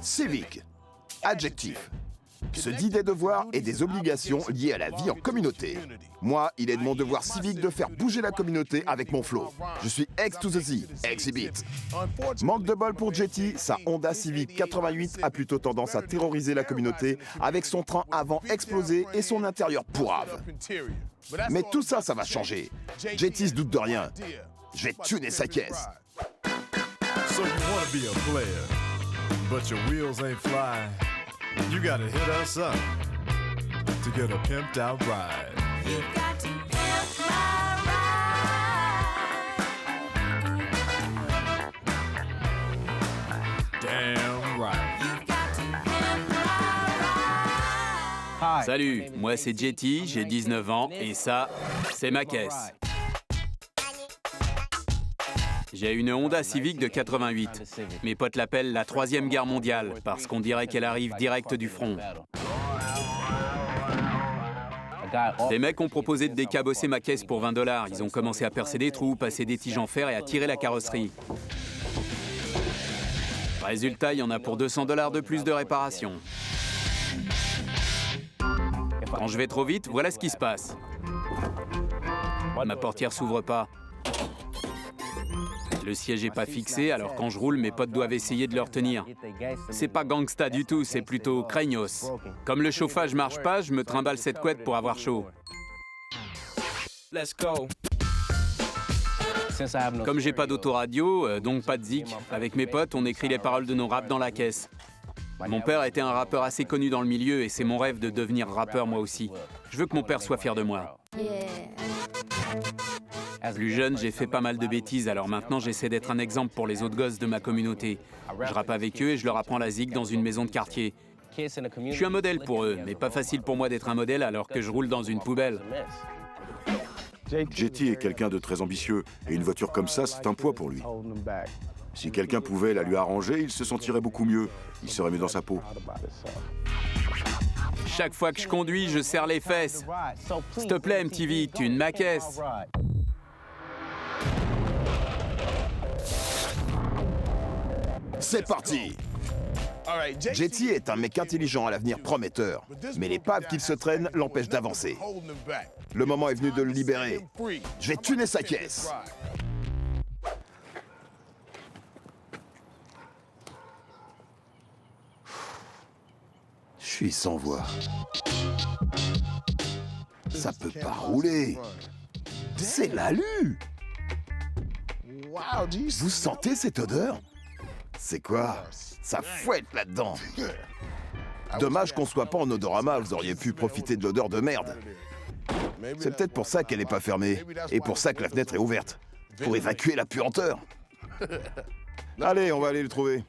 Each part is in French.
Civic. Adjectif. Se dit des devoirs et des obligations liées à la vie en communauté. Moi, il est de mon devoir civique de faire bouger la communauté avec mon flow. Je suis X to the Z, Exhibit. Manque de bol pour Jetty, sa Honda Civic 88 a plutôt tendance à terroriser la communauté avec son train avant explosé et son intérieur pourrave. Mais tout ça, ça va changer. Jetty se doute de rien. Je vais tuner sa caisse. So you wanna be a player, but your wheels ain't fly. You gotta hit us up to get a pimped out ride. You've got to pimp my ride. Damn right. You've got to pimp my ride. Salut, moi c'est Jetty, j'ai 19 ans et ça, c'est ma caisse. J'ai une Honda Civic de 88. Mes potes l'appellent la troisième guerre mondiale parce qu'on dirait qu'elle arrive direct du front. Des mecs ont proposé de décabosser ma caisse pour 20 $. Ils ont commencé à percer des trous, passer des tiges en fer et à tirer la carrosserie. Résultat, il y en a pour 200 $ de plus de réparation. Quand je vais trop vite, voilà ce qui se passe. Ma portière s'ouvre pas. Le siège est pas fixé, alors quand je roule, mes potes doivent essayer de le retenir. C'est pas gangsta du tout, c'est plutôt craignos. Comme le chauffage marche pas, je me trimballe cette couette pour avoir chaud. Let's go. Comme j'ai pas d'autoradio, donc pas de zik, avec mes potes, on écrit les paroles de nos raps dans la caisse. Mon père était un rappeur assez connu dans le milieu et c'est mon rêve de devenir rappeur moi aussi. Je veux que mon père soit fier de moi. Plus jeune, j'ai fait pas mal de bêtises, alors maintenant j'essaie d'être un exemple pour les autres gosses de ma communauté. Je rappe avec eux et je leur apprends la zik dans une maison de quartier. Je suis un modèle pour eux, mais pas facile pour moi d'être un modèle alors que je roule dans une poubelle. Jetty est quelqu'un de très ambitieux, et une voiture comme ça, c'est un poids pour lui. Si quelqu'un pouvait la lui arranger, il se sentirait beaucoup mieux. Il serait mieux dans sa peau. Chaque fois que je conduis, je serre les fesses. S'il te plaît, MTV, tune ma caisse. C'est parti! Jetty est un mec intelligent à l'avenir prometteur, mais l'épave qu'il se traîne l'empêche d'avancer. Le moment est venu de le libérer. Je vais tuner sa caisse. Je suis sans voix. Ça peut pas rouler. C'est l'alu. Vous sentez cette odeur? C'est quoi? Ça fouette là-dedans. Dommage qu'on soit pas en odorama, vous auriez pu profiter de l'odeur de merde. C'est peut-être pour ça qu'elle est pas fermée, et pour ça que la fenêtre est ouverte. Pour évacuer la puanteur. Allez, on va aller le trouver.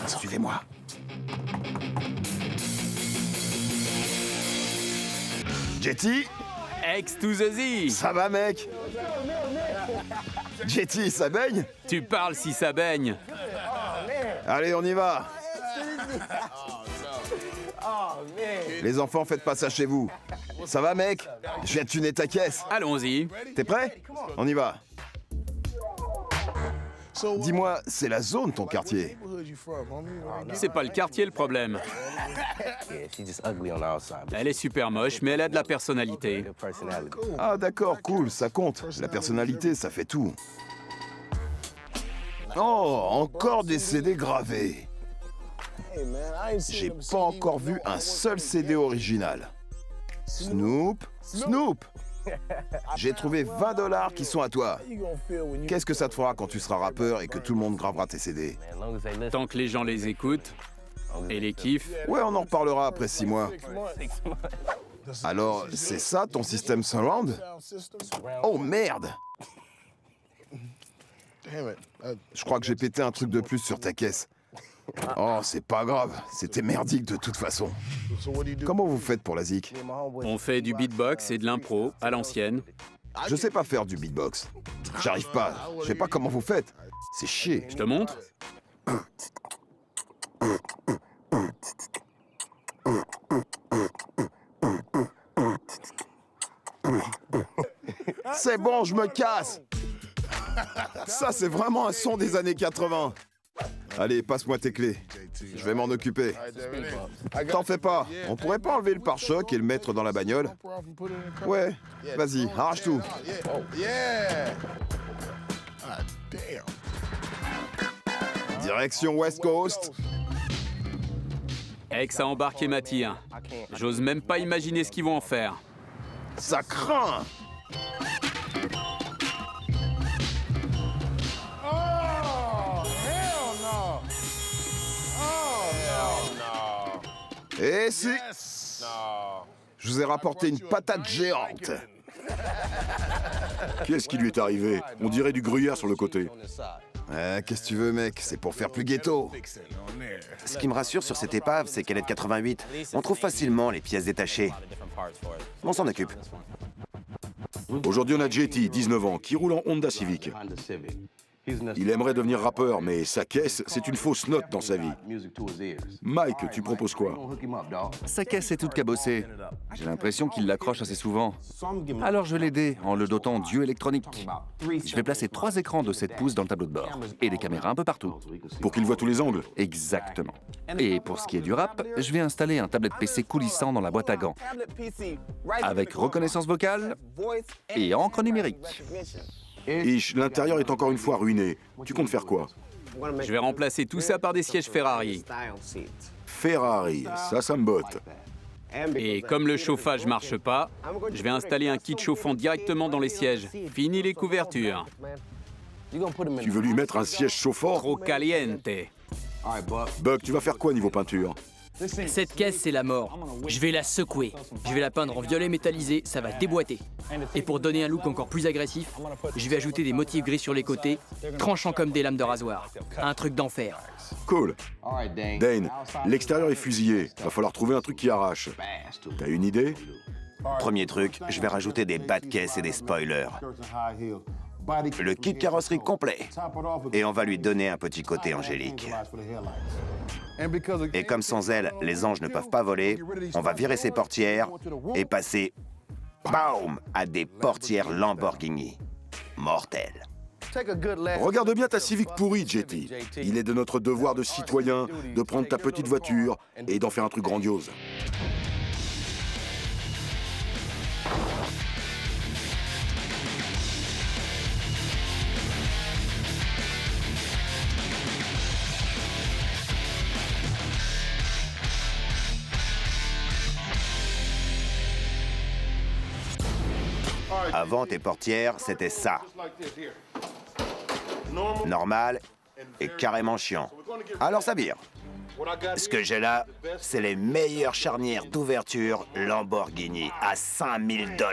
Suivez-moi. Jetty? X to the Z. Ça va, mec? Jetty, ça baigne? Tu parles si ça baigne. Allez, on y va. Les enfants, faites pas ça chez vous. Ça va, mec? Je viens de tuner ta caisse. Allons-y. T'es prêt? On y va. Dis-moi, c'est la zone, ton quartier? C'est pas le quartier le problème. Elle est super moche, mais elle a de la personnalité. Ah d'accord, cool, ça compte. La personnalité, ça fait tout. Oh, encore des CD gravés. J'ai pas encore vu un seul CD original. Snoop, Snoop. J'ai trouvé 20 $ qui sont à toi. Qu'est-ce que ça te fera quand tu seras rappeur et que tout le monde gravera tes CD? Tant que les gens les écoutent et les kiffent. Ouais, on en reparlera après 6 mois. Alors, c'est ça ton système surround? Oh merde! Je crois que j'ai pété un truc de plus sur ta caisse. Oh, c'est pas grave, c'était merdique de toute façon. Comment vous faites pour la zik? On fait du beatbox et de l'impro à l'ancienne. Je sais pas faire du beatbox. J'arrive pas, je sais pas comment vous faites. C'est chier. Je te montre? C'est bon, je me casse. Ça, c'est vraiment un son des années 80. Allez, passe-moi tes clés. Je vais m'en occuper. T'en fais pas. On pourrait pas enlever le pare-choc et le mettre dans la bagnole? Ouais, vas-y, arrache tout. Direction West Coast. Ex a embarqué Mathia. J'ose même pas imaginer ce qu'ils vont en faire. Ça craint. Et si... Je vous ai rapporté une patate géante. Qu'est-ce qui lui est arrivé? On dirait du gruyère sur le côté. Qu'est-ce que tu veux, mec? C'est pour faire plus ghetto. Ce qui me rassure sur cette épave, c'est qu'elle est de 88. On trouve facilement les pièces détachées. On s'en occupe. Aujourd'hui, on a JT, 19 ans, qui roule en Honda Civic. Il aimerait devenir rappeur, mais sa caisse, c'est une fausse note dans sa vie. Mike, tu proposes quoi? Sa caisse est toute cabossée. J'ai l'impression qu'il l'accroche assez souvent. Alors je vais l'aider en le dotant d'yeux électroniques. Je vais placer 3 écrans de 7 pouces dans le tableau de bord et des caméras un peu partout. Pour qu'il voit tous les angles. Exactement. Et pour ce qui est du rap, je vais installer un tablette PC coulissant dans la boîte à gants, avec reconnaissance vocale et encre numérique. Ish, l'intérieur est encore une fois ruiné. Tu comptes faire quoi? Je vais remplacer tout ça par des sièges Ferrari. Ferrari, ça me botte. Et comme le chauffage marche pas, je vais installer un kit chauffant directement dans les sièges. Fini les couvertures. Tu veux lui mettre un siège chauffant? Trop caliente. Buck, tu vas faire quoi niveau peinture? Cette caisse, c'est la mort. Je vais la secouer. Je vais la peindre en violet métallisé, ça va déboîter. Et pour donner un look encore plus agressif, je vais ajouter des motifs gris sur les côtés, tranchants comme des lames de rasoir. Un truc d'enfer. Cool. Dane, l'extérieur est fusillé. Va falloir trouver un truc qui arrache. T'as une idée? Premier truc, je vais rajouter des bas de caisse et des spoilers. Le kit carrosserie complet. Et on va lui donner un petit côté angélique. Et comme sans elle, les anges ne peuvent pas voler, on va virer ses portières et passer, BAUM, à des portières Lamborghini. Mortelles. Regarde bien ta Civic pourrie, JT. Il est de notre devoir de citoyen de prendre ta petite voiture et d'en faire un truc grandiose. Avant, tes portières, c'était ça. Normal et carrément chiant. Alors ça vire. Ce que j'ai là, c'est les meilleures charnières d'ouverture Lamborghini à 5000 $.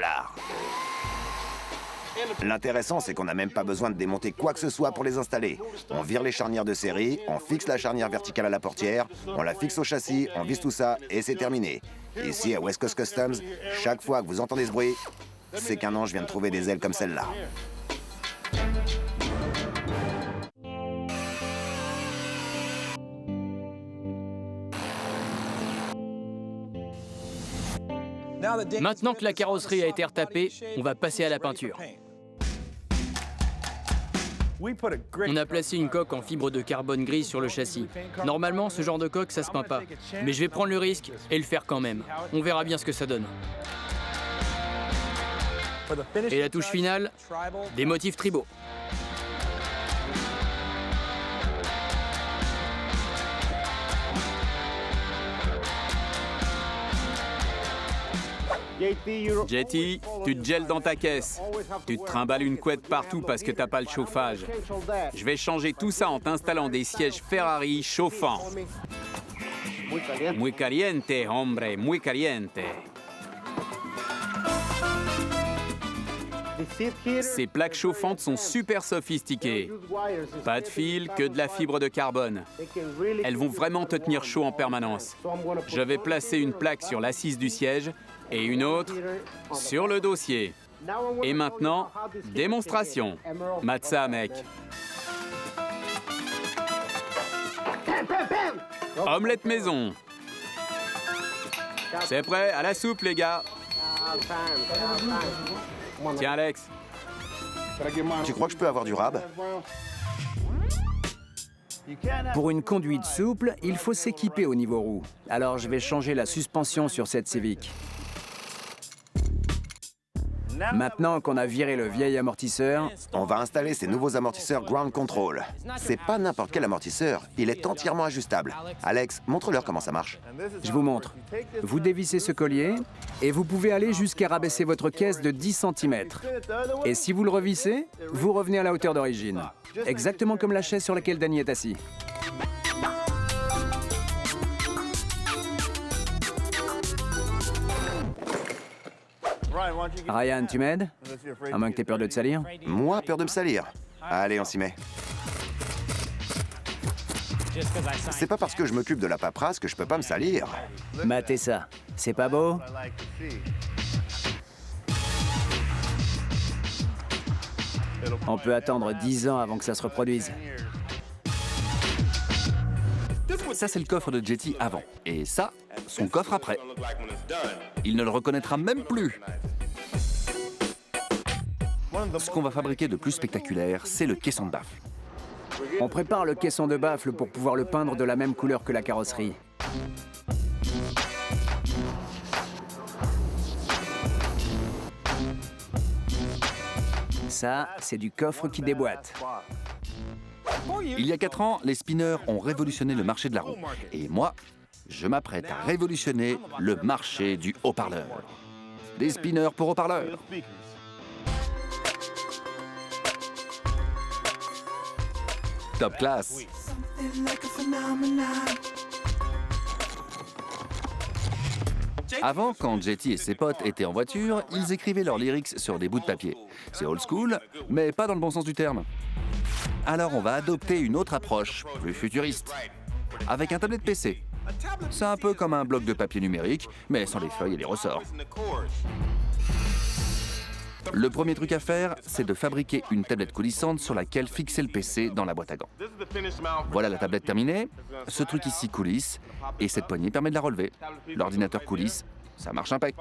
L'intéressant, c'est qu'on n'a même pas besoin de démonter quoi que ce soit pour les installer. On vire les charnières de série, on fixe la charnière verticale à la portière, on la fixe au châssis, on visse tout ça et c'est terminé. Ici, à West Coast Customs, chaque fois que vous entendez ce bruit, c'est qu'un ange vient de trouver des ailes comme celle-là. Maintenant que la carrosserie a été retapée, on va passer à la peinture. On a placé une coque en fibre de carbone grise sur le châssis. Normalement, ce genre de coque, ça se peint pas. Mais je vais prendre le risque et le faire quand même. On verra bien ce que ça donne. Et la touche finale, des motifs tribaux. JT, tu te gèles dans ta caisse. Tu te trimbales une couette partout parce que t'as pas le chauffage. Je vais changer tout ça en t'installant des sièges Ferrari chauffants. Muy caliente, hombre, muy caliente. Ces plaques chauffantes sont super sophistiquées. Pas de fil, que de la fibre de carbone. Elles vont vraiment te tenir chaud en permanence. Je vais placer une plaque sur l'assise du siège et une autre sur le dossier. Et maintenant, démonstration. Mate ça, mec. Omelette maison. C'est prêt, à la soupe, les gars. Tiens, Alex. Tu crois que je peux avoir du rab? Pour une conduite souple, il faut s'équiper au niveau roue. Alors je vais changer la suspension sur cette Civic. Maintenant qu'on a viré le vieil amortisseur, On va installer ces nouveaux amortisseurs Ground Control. C'est pas n'importe quel amortisseur, il est entièrement ajustable. Alex, montre-leur comment ça marche. je vous montre. Vous dévissez ce collier et vous pouvez aller jusqu'à rabaisser votre caisse de 10 cm. Et si vous le revissez, vous revenez à la hauteur d'origine. Exactement comme la chaise sur laquelle Danny est assis. Ryan, tu m'aides? À moins que t'aies peur de te salir. Moi, peur de me salir. Allez, on s'y met. C'est pas parce que je m'occupe de la paperasse que je peux pas me salir. Matez ça. C'est pas beau? On peut attendre 10 ans avant que ça se reproduise. Ça, c'est le coffre de Jetty avant. Et ça, son coffre après. Il ne le reconnaîtra même plus. Ce qu'on va fabriquer de plus spectaculaire, c'est le caisson de baffle. On prépare le caisson de baffle pour pouvoir le peindre de la même couleur que la carrosserie. Ça, c'est du coffre qui déboîte. Il y a 4 ans, les spinners ont révolutionné le marché de la roue. Et moi, je m'apprête à révolutionner le marché du haut-parleur. Des spinners pour haut-parleurs. Top classe. Avant, quand Jetty et ses potes étaient en voiture, ils écrivaient leurs lyrics sur des bouts de papier. C'est old school, mais pas dans le bon sens du terme. Alors on va adopter une autre approche, plus futuriste, avec un tablette PC. C'est un peu comme un bloc de papier numérique, mais sans les feuilles et les ressorts. Le premier truc à faire, c'est de fabriquer une tablette coulissante sur laquelle fixer le PC dans la boîte à gants. Voilà la tablette terminée. Ce truc ici coulisse, et cette poignée permet de la relever. L'ordinateur coulisse, ça marche impec.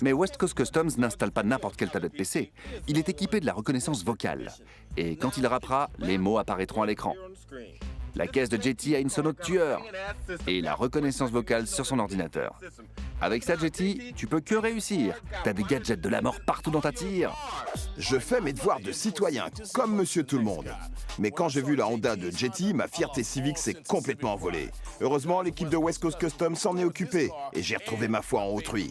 Mais West Coast Customs n'installe pas n'importe quelle tablette PC. Il est équipé de la reconnaissance vocale. Et quand il rappera, les mots apparaîtront à l'écran. La caisse de Jetty a une sono de tueur et la reconnaissance vocale sur son ordinateur. Avec ça, Jetty, tu peux que réussir. T'as des gadgets de la mort partout dans ta tire. Je fais mes devoirs de citoyen, comme monsieur tout le monde. Mais quand j'ai vu la Honda de Jetty, ma fierté civique s'est complètement envolée. Heureusement, l'équipe de West Coast Customs s'en est occupée et j'ai retrouvé ma foi en autrui.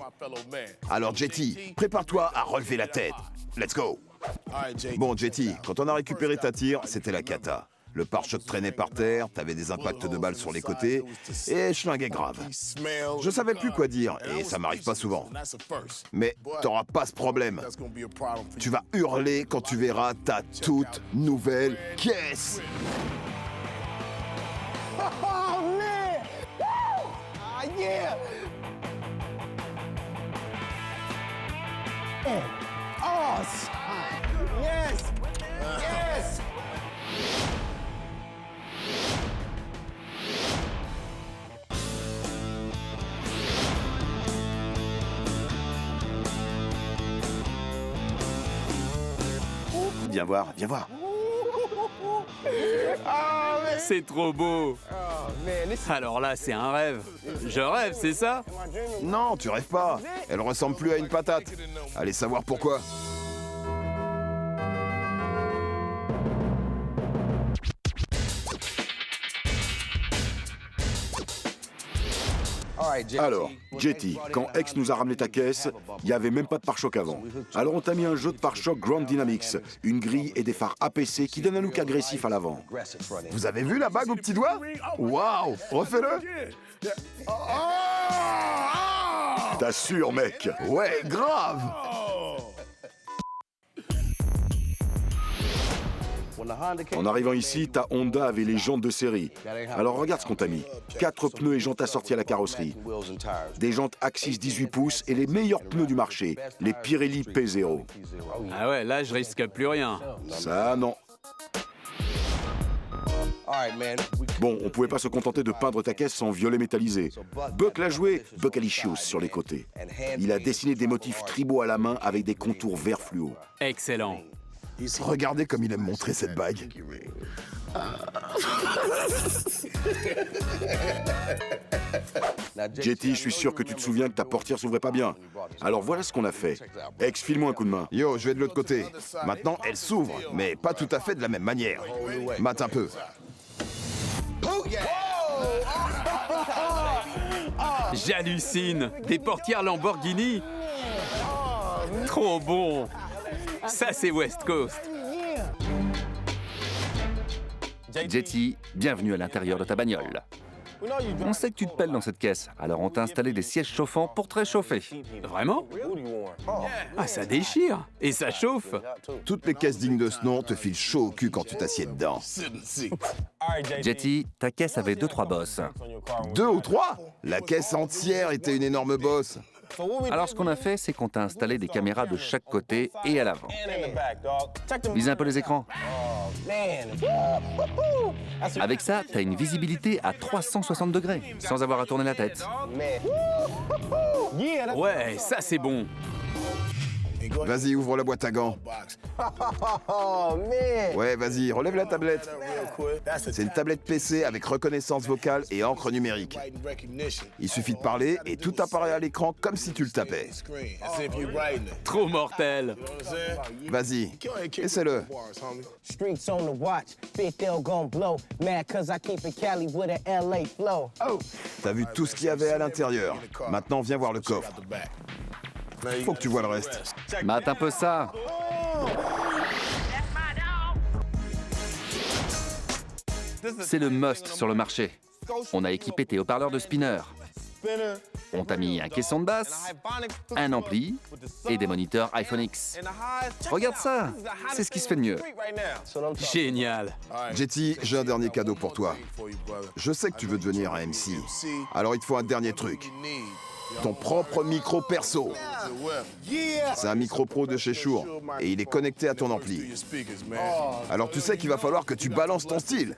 Alors Jetty, prépare-toi à relever la tête. Let's go. Bon Jetty, quand on a récupéré ta tire, c'était la cata. Le pare-choc traînait par terre, t'avais des impacts de balles sur les côtés, et schlinguait grave. Je savais plus quoi dire, et ça m'arrive pas souvent. Mais t'auras pas ce problème. Tu vas hurler quand tu verras ta toute nouvelle caisse. Viens voir, viens voir. C'est trop beau. Alors là, c'est un rêve. Je rêve, c'est ça? Non, tu rêves pas. Elle ressemble plus à une patate. Allez savoir pourquoi. Alors, Jetty, quand X nous a ramené ta caisse, il n'y avait même pas de pare-choc avant. Alors on t'a mis un jeu de pare-choc Ground Dynamics, une grille et des phares APC qui donnent un look agressif à l'avant. Vous avez vu la bague au petit doigt? Waouh! Refais-le! T'assures, mec? Ouais, grave! En arrivant ici, ta Honda avait les jantes de série. Alors regarde ce qu'on t'a mis. 4 pneus et jantes assorties à la carrosserie. Des jantes Axis 18 pouces et les meilleurs pneus du marché, les Pirelli P0. Ah ouais, là, je risque plus rien. Ça, non. Bon, on pouvait pas se contenter de peindre ta caisse en violet métallisé. Buck l'a joué Buckalicious sur les côtés. Il a dessiné des motifs tribaux à la main avec des contours vert fluo. Excellent. Regardez comme il aime montrer cette bague. Jetty, je suis sûr que tu te souviens que ta portière s'ouvrait pas bien. Alors voilà ce qu'on a fait. Ex, file-moi un coup de main. Yo, je vais de l'autre côté. Maintenant, elle s'ouvre, mais pas tout à fait de la même manière. Mate un peu. J'hallucine. Des portières Lamborghini. Trop bon. Ça, c'est West Coast. Jetty, bienvenue à l'intérieur de ta bagnole. On sait que tu te pelles dans cette caisse, alors on t'a installé des sièges chauffants pour te réchauffer. Vraiment? Ah, ça déchire. Et ça chauffe. Toutes les caisses dignes de ce nom te filent chaud au cul quand tu t'assieds dedans. Jetty, ta caisse avait 2-3 bosses. 2 ou 3? La caisse entière était une énorme bosse. Alors ce qu'on a fait, c'est qu'on t'a installé des caméras de chaque côté et à l'avant. Vise un peu les écrans. Avec ça, t'as une visibilité à 360 degrés, sans avoir à tourner la tête. Ouais, ça, c'est bon. Vas-y, ouvre la boîte à gants. Ouais, vas-y, relève la tablette. C'est une tablette PC avec reconnaissance vocale et encre numérique. Il suffit de parler et tout apparaît à l'écran comme si tu le tapais. Trop mortel. Vas-y, essaie-le. Streets on the watch, big deal gon' blow. Mad cause I keep it Cali with a LA flow. T'as vu tout ce qu'il y avait à l'intérieur. Maintenant, viens voir le coffre. Faut que tu vois le reste. Mate un peu ça. C'est le must sur le marché. On a équipé tes haut-parleurs de spinner. On t'a mis un caisson de basse, un ampli et des moniteurs iPhone X. Regarde ça, c'est ce qui se fait de mieux. Génial. Jetty, j'ai un dernier cadeau pour toi. Je sais que tu veux devenir un MC. Alors il te faut un dernier truc. Ton propre micro perso. C'est un micro pro de chez Shure et il est connecté à ton ampli. Alors tu sais qu'il va falloir que tu balances ton style.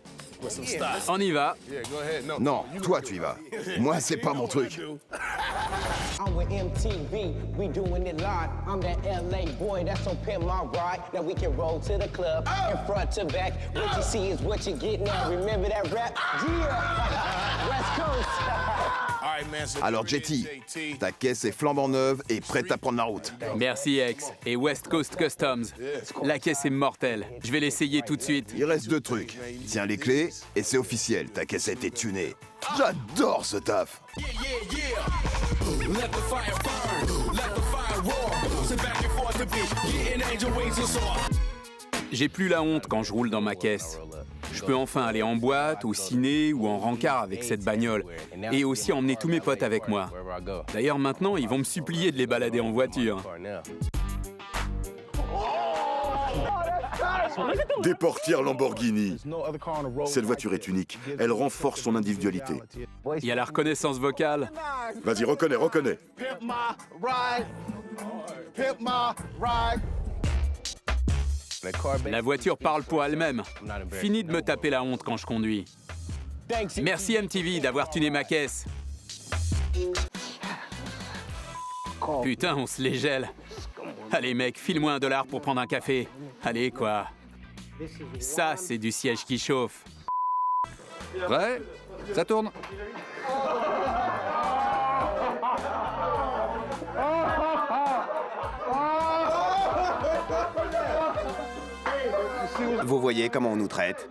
On y va. Non, toi tu y vas. Moi c'est pas mon truc. I'm with MTV, we doing it live. I'm that LA boy that's on Pimp My Ride. Now we can roll to the club, and front to back. What you see is what you get now. Remember that rap? Yeah! West Coast! Alors Jetty, ta caisse est flambant neuve et prête à prendre la route. Merci, X. Et West Coast Customs. La caisse est mortelle. Je vais l'essayer tout de suite. Il reste 2 trucs. Tiens les clés et c'est officiel, ta caisse a été tunée. J'adore ce taf. J'ai plus la honte quand je roule dans ma caisse. Je peux enfin aller en boîte, au ciné ou en rencard avec cette bagnole. Et aussi emmener tous mes potes avec moi. D'ailleurs, maintenant, ils vont me supplier de les balader en voiture. Des portières Lamborghini. Cette voiture est unique. Elle renforce son individualité. Il y a la reconnaissance vocale. Vas-y, reconnais, reconnais. La voiture parle pour elle-même. Fini de me taper la honte quand je conduis. Merci MTV d'avoir tuné ma caisse. Putain, on se les gèle. Allez mec, file-moi $1 pour prendre un café. Allez quoi. Ça, c'est du siège qui chauffe. Prêt? Ça tourne. Vous voyez comment on nous traite?